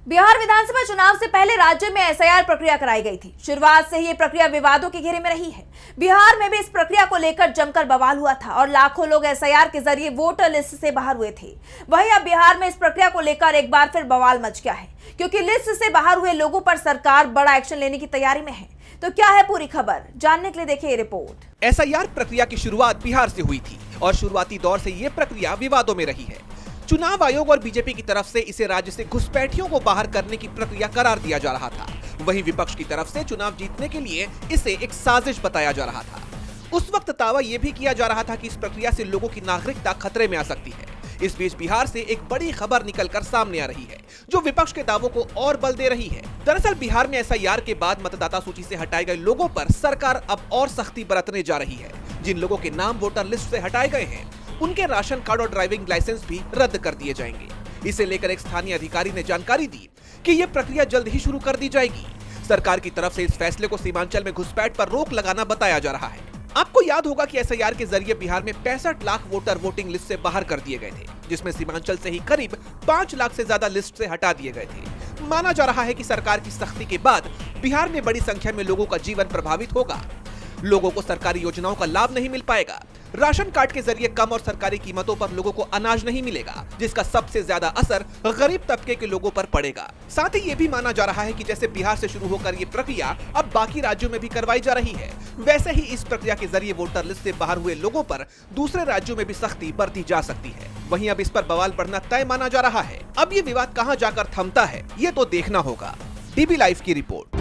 बिहार विधानसभा चुनाव से पहले राज्य में एसआईआर प्रक्रिया कराई गई थी। शुरुआत से ही ये प्रक्रिया विवादों के घेरे में रही है। बिहार में भी इस प्रक्रिया को लेकर जमकर बवाल हुआ था और लाखों लोग एसआईआर के जरिए वोटर लिस्ट से बाहर हुए थे। वहीं अब बिहार में इस प्रक्रिया को लेकर एक बार फिर बवाल मच गया है, क्योंकि लिस्ट से बाहर हुए लोगों पर सरकार बड़ा एक्शन लेने की तैयारी में है। तो क्या है पूरी खबर, जानने के लिए देखिए ये रिपोर्ट। एसआईआर प्रक्रिया की शुरुआत बिहार से हुई थी और शुरुआती दौर से ये प्रक्रिया विवादों में रही है। चुनाव आयोग और बीजेपी की तरफ से इसे राज्य से घुसपैठियों को बाहर करने की प्रक्रिया करार दिया जा रहा था। वहीं विपक्ष की तरफ से चुनाव जीतने के लिए इसे एक साजिश बताया जा रहा था। उस वक्त दावा यह भी किया जा रहा था कि इस प्रक्रिया से लोगों की नागरिकता खतरे में आ सकती है। इस बीच बिहार से एक बड़ी खबर निकलकर सामने आ रही है, जो विपक्ष के दावों को और बल दे रही है। दरअसल बिहार में एसआईआर के बाद मतदाता सूची से हटाए गए लोगों पर सरकार अब और सख्ती बरतने जा रही है। जिन लोगों के नाम वोटर लिस्ट से हटाए गए हैं, उनके राशन कार्ड और ड्राइविंग लाइसेंस भी रद्द कर दिए जाएंगे। इसे लेकर एक स्थानीय अधिकारी ने जानकारी दी कि यह प्रक्रिया जल्द ही शुरू कर दी जाएगी। सरकार की तरफ से इस फैसले को सीमांचल में घुसपैठ पर रोक लगाना बताया जा रहा है। आपको याद होगा कि एसआईआर के जरिए बिहार में 65 लाख वोटर वोटिंग लिस्ट से बाहर कर दिए गए थे, जिसमें सीमांचल से ही करीब 5 लाख से ज्यादा लिस्ट से हटा दिए गए थे। माना जा रहा है कि सरकार की सख्ती के बाद बिहार में बड़ी संख्या में लोगों का जीवन प्रभावित होगा। लोगों को सरकारी योजनाओं का लाभ नहीं मिल पाएगा। राशन कार्ड के जरिए कम और सरकारी कीमतों पर लोगों को अनाज नहीं मिलेगा, जिसका सबसे ज्यादा असर गरीब तबके के लोगों पर पड़ेगा। साथ ही ये भी माना जा रहा है कि जैसे बिहार से शुरू होकर ये प्रक्रिया अब बाकी राज्यों में भी करवाई जा रही है, वैसे ही इस प्रक्रिया के जरिए वोटर लिस्ट से बाहर हुए लोगों पर दूसरे राज्यों में भी सख्ती बरती जा सकती है। वहीं अब इस पर बवाल बढ़ना तय माना जा रहा है। अब ये विवाद कहाँ जाकर थमता है, ये तो देखना होगा। डीबी लाइव की रिपोर्ट।